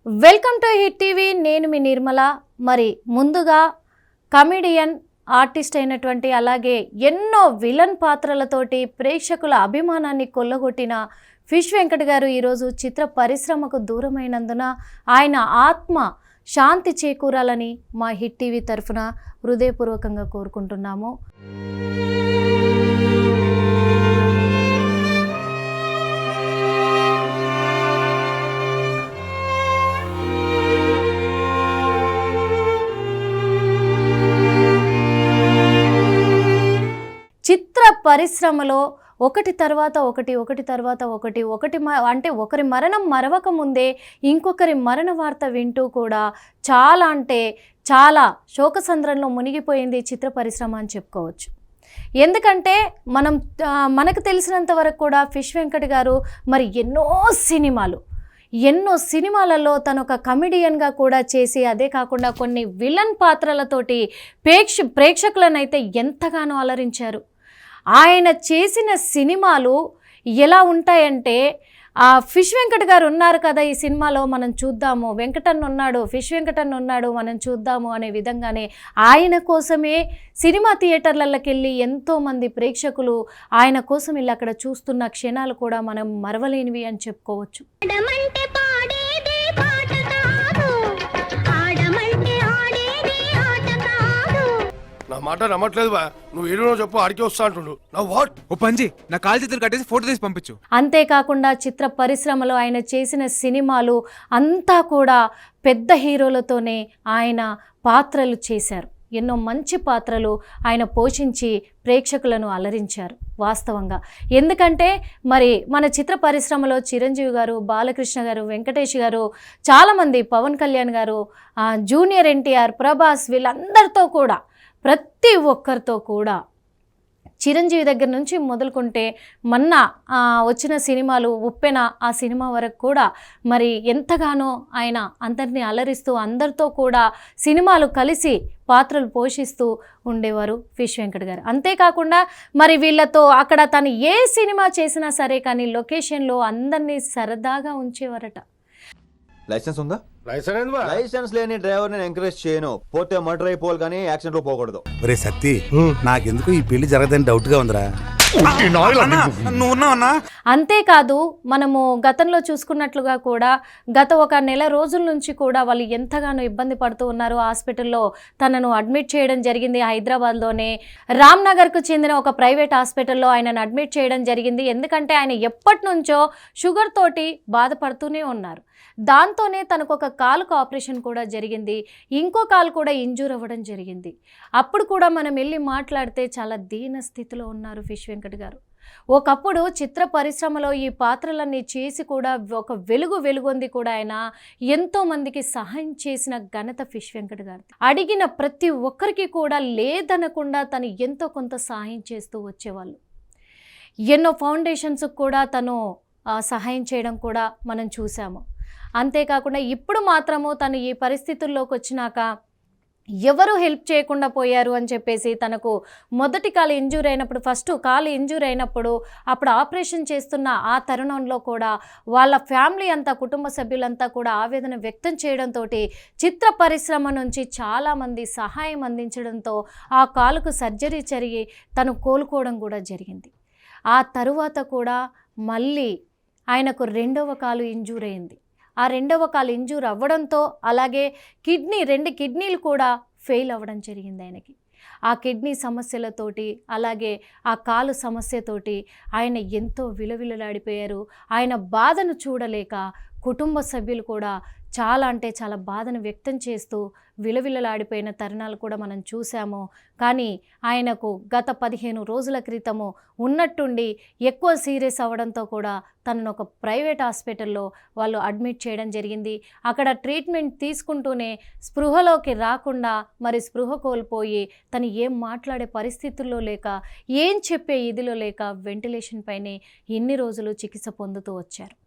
Welcome to hit TV. నేను మీ నిర్మల. మరి ముందుగా కమెడియన్ ఆర్టిస్ట్ అయినటువంటి అలాగే ఎన్నో విలన్ పాత్రలతోటి ప్రేక్షకుల అభిమానాన్ని కొల్లగొట్టిన ఫిష్ వెంకట్ గారు ఈరోజు చిత్ర పరిశ్రమకు దూరమైనందున ఆయన ఆత్మ శాంతి చేకూరాలని మా హిట్ టీవీ తరఫున హృదయపూర్వకంగా కోరుకుంటున్నాము. చిత్ర పరిశ్రమలో ఒకటి తర్వాత ఒకటి అంటే ఒకరి మరణం మరవక ముందే ఇంకొకరి మరణ వార్త వింటూ కూడా చాలా శోకసంద్రంలో మునిగిపోయింది చిత్ర పరిశ్రమ అని చెప్పుకోవచ్చు. ఎందుకంటే మనకు తెలిసినంత వరకు కూడా ఫిష్ వెంకట్ గారు మరి ఎన్నో సినిమాలలో తను ఒక కమెడియన్గా కూడా చేసి, అదే కాకుండా కొన్ని విలన్ పాత్రలతోటి ప్రేక్షకులనైతే ఎంతగానో అలరించారు. ఆయన చేసిన సినిమాలు ఎలా ఉంటాయంటే, ఫిష్ వెంకట్ గారు ఉన్నారు కదా ఈ సినిమాలో, మనం చూద్దాము, వెంకటన్న ఉన్నాడు, ఫిష్ వెంకటన్న ఉన్నాడు, మనం చూద్దాము అనే విధంగానే ఆయన కోసమే సినిమా థియేటర్లకి వెళ్ళి ఎంతోమంది ప్రేక్షకులు ఆయన కోసం వెళ్ళి అక్కడ చూస్తున్న క్షణాలు కూడా మనం మరవలేనివి అని చెప్పుకోవచ్చు. నా మాట నమ్మట్లేదు బా. నువ్వు ఏదో చెప్పు, ఆడికి వస్తా అంటుండు. నా వాట్ ఓ పంజి, నా కాలు చేతులు కట్టేసి ఫోటో తీసి పంపించు. అంతేకాకుండా చిత్ర పరిశ్రమలో ఆయన చేసిన సినిమాలు అంతా కూడా పెద్ద హీరోలతోనే ఆయన పాత్రలు చేశారు. ఎన్నో మంచి పాత్రలు ఆయన పోషించి ప్రేక్షకులను అలరించారు వాస్తవంగా. ఎందుకంటే మరి మన చిత్ర పరిశ్రమలో చిరంజీవి గారు, బాలకృష్ణ గారు, వెంకటేష్ గారు, చాలామంది, పవన్ కళ్యాణ్ గారు, జూనియర్ ఎన్టీఆర్, ప్రభాస్, వీళ్ళందరితో కూడా, ప్రతి ఒక్కరితో కూడా, చిరంజీవి దగ్గర నుంచి మొదలుకుంటే మొన్న వచ్చిన సినిమాలు ఉప్పెన, ఆ సినిమా వరకు కూడా మరి ఎంతగానో ఆయన అందరినీ అలరిస్తూ అందరితో కూడా సినిమాలు కలిసి పాత్రలు పోషిస్తూ ఉండేవారు ఫిష్ వెంకట్ గారు. అంతేకాకుండా మరి వీళ్ళతో అక్కడ తను ఏ సినిమా చేసినా సరే కానీ లొకేషన్లో అందరినీ సరదాగా ఉంచేవారట. లైసెన్స్ ఉందా? లైసెన్స్ లేని డ్రైవర్ నేను ఎంకరేజ్ చేయను. పోతే మర్డర్ అయిపోవాలి కానీ యాక్సిడెంట్ లో పోకూడదు. ఒరే సత్తి, నాకెందుకు ఈ పెళ్లి జరగదని డౌట్ గా ఉందిరా. అంతేకాదు, మనము గతంలో చూసుకున్నట్లుగా కూడా గత ఒక నెల రోజుల నుంచి కూడా వాళ్ళు ఎంతగానో ఇబ్బంది పడుతూ ఉన్నారు. హాస్పిటల్లో తనను అడ్మిట్ చేయడం జరిగింది. హైదరాబాద్లోనే రామ్నగర్కు చెందిన ఒక ప్రైవేట్ హాస్పిటల్లో ఆయనను అడ్మిట్ చేయడం జరిగింది. ఎందుకంటే ఆయన ఎప్పటి నుంచో షుగర్ తోటి బాధపడుతూనే ఉన్నారు. దాంతోనే తనకు ఒక కాలుకు ఆపరేషన్ కూడా జరిగింది. ఇంకో కాలు కూడా ఇంజూర్ అవ్వడం జరిగింది. అప్పుడు కూడా మనం వెళ్ళి మాట్లాడితే చాలా దీన స్థితిలో ఉన్నారు ఫిష్ వెంకట్ గారు. ఒకప్పుడు చిత్ర పరిశ్రమలో ఈ పాత్రలన్నీ చేసి కూడా ఒక వెలుగొంది కూడా ఆయన ఎంతో మందికి సహాయం చేసిన ఘనత ఫిష్ వెంకట్ గారు. అడిగిన ప్రతి ఒక్కరికి కూడా లేదనకుండా తను ఎంతో కొంత సహాయం చేస్తూ వచ్చేవాళ్ళు. ఎన్నో ఫౌండేషన్స్కి కూడా తను సహాయం చేయడం కూడా మనం చూసాము. అంతేకాకుండా ఇప్పుడు మాత్రము తను ఈ పరిస్థితుల్లోకి వచ్చినాక ఎవరు హెల్ప్ చేయకుండా పోయారు అని చెప్పేసి, తనకు మొదటి కాలు ఇంజూర్ అయినప్పుడు, ఫస్ట్ కాలు ఇంజూర్ అయినప్పుడు అప్పుడు ఆపరేషన్ చేస్తున్న ఆ తరుణంలో కూడా వాళ్ళ ఫ్యామిలీ అంతా, కుటుంబ సభ్యులంతా కూడా ఆవేదన వ్యక్తం చేయడంతో చిత్ర పరిశ్రమ నుంచి చాలామంది సహాయం అందించడంతో ఆ కాలుకు సర్జరీ జరిగి తను కోలుకోవడం కూడా జరిగింది. ఆ తరువాత కూడా మళ్ళీ ఆయనకు రెండవ కాలు ఇంజూర్ అయింది. ఆ రెండవ కాలు ఇంజూర్ అవ్వడంతో అలాగే రెండు కిడ్నీలు కూడా ఫెయిల్ అవ్వడం జరిగింది ఆయనకి. ఆ కిడ్నీ సమస్యలతోటి అలాగే ఆ కాలు సమస్యతోటి ఆయన ఎంతో విలవిలలాడిపోయారు. ఆయన బాధను చూడలేక కుటుంబ సభ్యులు కూడా చాలా బాధను వ్యక్తం చేస్తూ విలవిలలాడిపోయిన తరుణాలు కూడా మనం చూసాము. కానీ ఆయనకు గత 15 రోజుల క్రితము ఉన్నట్టుండి ఎక్కువ సీరియస్ అవ్వడంతో కూడా తనను ఒక ప్రైవేట్ హాస్పిటల్లో వాళ్ళు అడ్మిట్ చేయడం జరిగింది. అక్కడ ట్రీట్మెంట్ తీసుకుంటూనే స్పృహలోకి రాకుండా మరి స్పృహ కోల్పోయి తను ఏం మాట్లాడే పరిస్థితుల్లో లేక, ఏం చెప్పే ఇదిలో లేక వెంటిలేషన్ పైనే ఇన్ని రోజులు చికిత్స పొందుతూ వచ్చారు.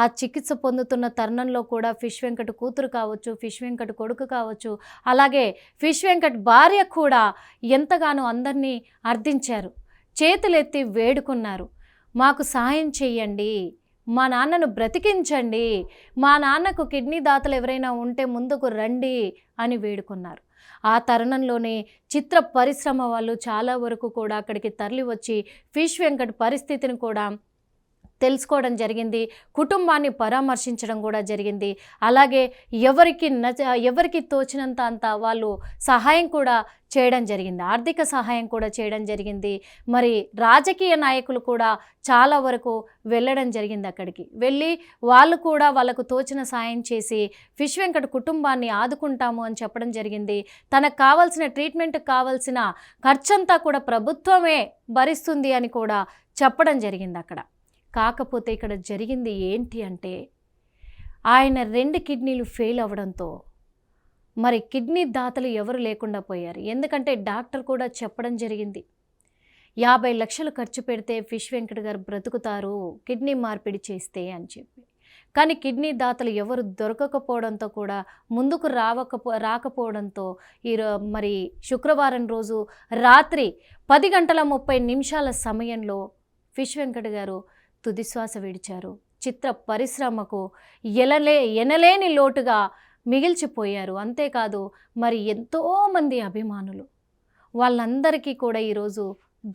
ఆ చికిత్స పొందుతున్న తరుణంలో కూడా ఫిష్ వెంకట్ కూతురు కావచ్చు, ఫిష్ వెంకట్ కొడుకు కావచ్చు, అలాగే ఫిష్ వెంకట్ భార్య కూడా ఎంతగానో అందరినీ అర్థించారు, చేతులెత్తి వేడుకున్నారు. మాకు సహాయం చెయ్యండి, మా నాన్నను బ్రతికించండి, మా నాన్నకు కిడ్నీ దాతలు ఎవరైనా ఉంటే ముందుకు రండి అని వేడుకున్నారు. ఆ తరుణంలోనే చిత్ర పరిశ్రమ వాళ్ళు చాలా వరకు కూడా అక్కడికి తరలి వచ్చి ఫిష్ వెంకట్ పరిస్థితిని కూడా తెలుసుకోవడం జరిగింది, కుటుంబాన్ని పరామర్శించడం కూడా జరిగింది. అలాగే ఎవరికి తోచినంత అంత వాళ్ళు సహాయం కూడా చేయడం జరిగింది, ఆర్థిక సహాయం కూడా చేయడం జరిగింది. మరి రాజకీయ నాయకులు కూడా చాలా వరకు వెళ్ళడం జరిగింది. అక్కడికి వెళ్ళి వాళ్ళు కూడా వాళ్ళకు తోచిన సాయం చేసి ఫిష్ వెంకట్ కుటుంబాన్ని ఆదుకుంటాము అని చెప్పడం జరిగింది. తనకు కావాల్సిన ట్రీట్మెంట్కి కావాల్సిన ఖర్చంతా కూడా ప్రభుత్వమే భరిస్తుంది అని కూడా చెప్పడం జరిగింది అక్కడ. కాకపోతే ఇక్కడ జరిగింది ఏంటి అంటే, ఆయన 2 కిడ్నీలు ఫెయిల్ అవ్వడంతో మరి కిడ్నీ దాతలు ఎవరు లేకుండా పోయారు. ఎందుకంటే డాక్టర్ కూడా చెప్పడం జరిగింది, 50 లక్షలు ఖర్చు పెడితే ఫిష్ వెంకట్ గారు బ్రతుకుతారు కిడ్నీ మార్పిడి చేస్తే అని చెప్పి. కానీ కిడ్నీ దాతలు ఎవరు దొరకకపోవడంతో కూడా ముందుకు రాకపోవడంతో మరి శుక్రవారం రోజు రాత్రి 10:30 సమయంలో ఫిష్ వెంకట్ గారు తుదిశ్వాస విడిచారు. చిత్ర పరిశ్రమకు ఎనలేని లోటుగా మిగిల్చిపోయారు. అంతేకాదు మరి ఎంతోమంది అభిమానులు వాళ్ళందరికీ కూడా ఈరోజు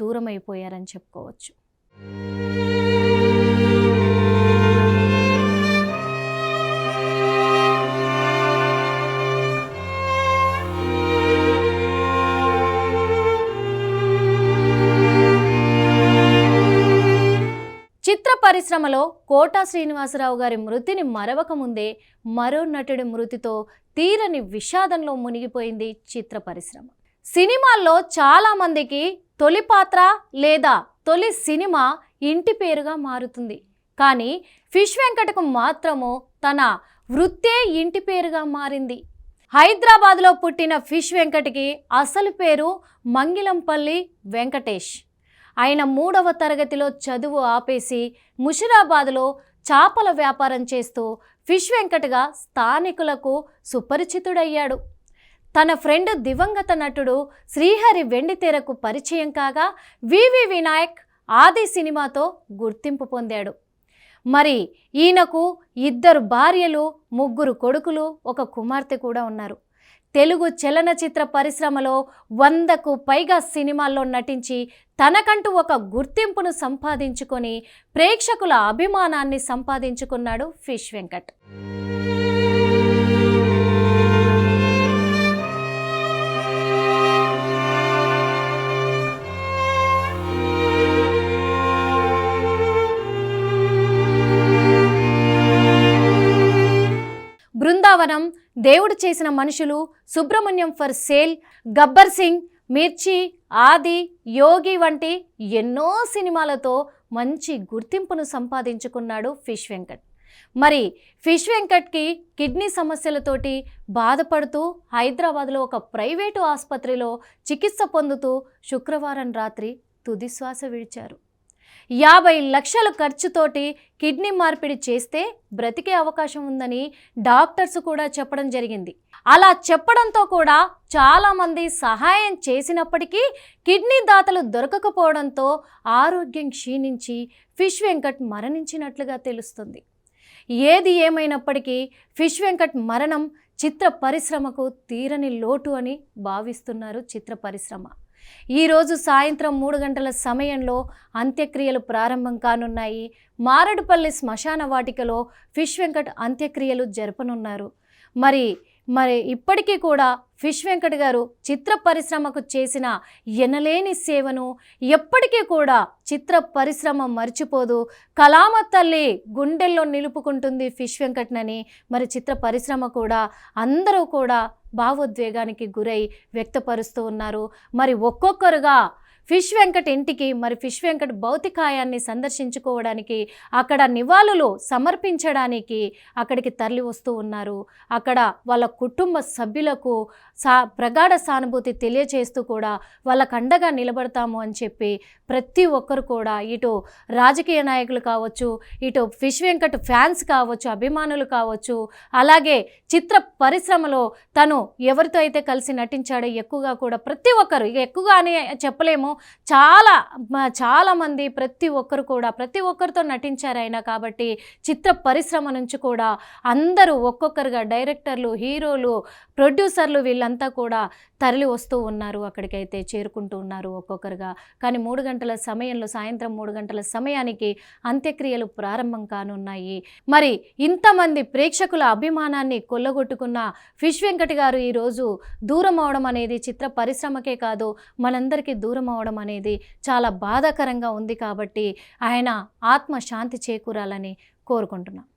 దూరం అయిపోయారని చెప్పుకోవచ్చు. చిత్ర పరిశ్రమలో కోటా శ్రీనివాసరావు గారి మృతిని మరవకముందే మరో నటుడి మృతితో తీరని విషాదంలో మునిగిపోయింది చిత్ర పరిశ్రమ. సినిమాల్లో చాలామందికి తొలి పాత్ర లేదా తొలి సినిమా ఇంటి పేరుగా మారుతుంది. కానీ ఫిష్ వెంకట్కు మాత్రము తన వృత్తే ఇంటి పేరుగా మారింది. హైదరాబాద్లో పుట్టిన ఫిష్ వెంకట్కి అసలు పేరు మంగిలంపల్లి వెంకటేష్. ఆయన 3వ తరగతిలో చదువు ఆపేసి ముషిరాబాద్లో చేపల వ్యాపారం చేస్తూ ఫిష్ వెంకట్గా స్థానికులకు సుపరిచితుడయ్యాడు. తన ఫ్రెండ్ దివంగత నటుడు శ్రీహరి వెండితెరకు పరిచయం కాగా వివి వినాయక్ ఆది సినిమాతో గుర్తింపు పొందాడు. మరి ఈయనకు 2 భార్యలు, 3 కొడుకులు, 1 కుమార్తె కూడా ఉన్నారు. తెలుగు చలనచిత్ర పరిశ్రమలో 100కు పైగా సినిమాల్లో నటించి తనకంటూ ఒక గుర్తింపును సంపాదించుకొని ప్రేక్షకుల అభిమానాన్ని సంపాదించుకున్నాడు ఫిష్ వెంకట్. బృందావనం, దేవుడు చేసిన మనుషులు, సుబ్రహ్మణ్యం ఫర్ సేల్, గబ్బర్ సింగ్, మిర్చి, ఆది, యోగి వంటి ఎన్నో సినిమాలతో మంచి గుర్తింపును సంపాదించుకున్నాడు ఫిష్ వెంకట్. మరి ఫిష్ వెంకట్కి కిడ్నీ సమస్యలతోటి బాధపడుతూ హైదరాబాద్లో ఒక ప్రైవేటు ఆసుపత్రిలో చికిత్స పొందుతూ శుక్రవారం రాత్రి తుదిశ్వాస విడిచారు. 50 లక్షల ఖర్చుతోటి కిడ్నీ మార్పిడి చేస్తే బ్రతికే అవకాశం ఉందని డాక్టర్స్ కూడా చెప్పడం జరిగింది. అలా చెప్పడంతో కూడా చాలామంది సహాయం చేసినప్పటికీ కిడ్నీ దాతలు దొరకకపోవడంతో ఆరోగ్యం క్షీణించి ఫిష్ వెంకట్ మరణించినట్లుగా తెలుస్తుంది. ఏది ఏమైనప్పటికీ ఫిష్ వెంకట్ మరణం చిత్ర పరిశ్రమకు తీరని లోటు అని భావిస్తున్నారు చిత్ర పరిశ్రమ. ఈరోజు సాయంత్రం 3 గంటల సమయంలో అంత్యక్రియలు ప్రారంభం కానున్నాయి. మారడుపల్లి శ్మశాన వాటికలో ఫిష్ వెంకట్ అంత్యక్రియలు జరపనున్నారు. మరి ఇప్పటికీ కూడా ఫిష్ వెంకట్ గారు చిత్ర పరిశ్రమకు చేసిన ఎనలేని సేవను ఎప్పటికీ కూడా చిత్ర పరిశ్రమ మర్చిపోదు. కళామ తల్లి గుండెల్లో నిలుపుకుంటుంది ఫిష్ వెంకట్నని మరి చిత్ర పరిశ్రమ కూడా అందరూ కూడా భావోద్వేగానికి గురై వ్యక్తపరుస్తూ ఉన్నారు. మరి ఒక్కొక్కరుగా ఫిష్ వెంకట్ ఇంటికి మరి ఫిష్ వెంకట్ భౌతికాయాన్ని సందర్శించుకోవడానికి అక్కడ నివాళులు సమర్పించడానికి అక్కడికి తరలి వస్తూ ఉన్నారు. అక్కడ వాళ్ళ కుటుంబ సభ్యులకు ప్రగాఢ సానుభూతి తెలియచేస్తూ కూడా వాళ్ళకు అండగా నిలబడతాము అని చెప్పి ప్రతి ఒక్కరు కూడా ఇటు రాజకీయ నాయకులు కావచ్చు, ఇటు ఫిష్ వెంకట్ ఫ్యాన్స్ కావచ్చు, అభిమానులు కావచ్చు, అలాగే చిత్ర పరిశ్రమలో తను ఎవరితో అయితే కలిసి నటించాడో ఎక్కువగా కూడా ప్రతి ఒక్కరు, ఇక ఎక్కువగా అని చెప్పలేము, చాలామంది ప్రతి ఒక్కరు కూడా ప్రతి ఒక్కరితో నటించారు ఆయన. కాబట్టి చిత్ర పరిశ్రమ నుంచి కూడా అందరూ ఒక్కొక్కరుగా డైరెక్టర్లు, హీరోలు, ప్రొడ్యూసర్లు వీళ్ళంతా కూడా తరలి వస్తూ ఉన్నారు, అక్కడికైతే చేరుకుంటూ ఉన్నారు ఒక్కొక్కరుగా. కానీ 3 గంటల సమయంలో, సాయంత్రం 3 గంటల సమయానికి అంత్యక్రియలు ప్రారంభం కానున్నాయి. మరి ఇంతమంది ప్రేక్షకుల అభిమానాన్ని కొల్లగొట్టుకున్న ఫిష్ వెంకట్ గారు ఈరోజు దూరం అవడం అనేది చిత్ర పరిశ్రమకే కాదు మనందరికీ దూరం అవడం అనేది చాలా బాధాకరంగా ఉంది. కాబట్టి ఆయన ఆత్మ శాంతి చేకూరాలని కోరుకుంటున్నాం.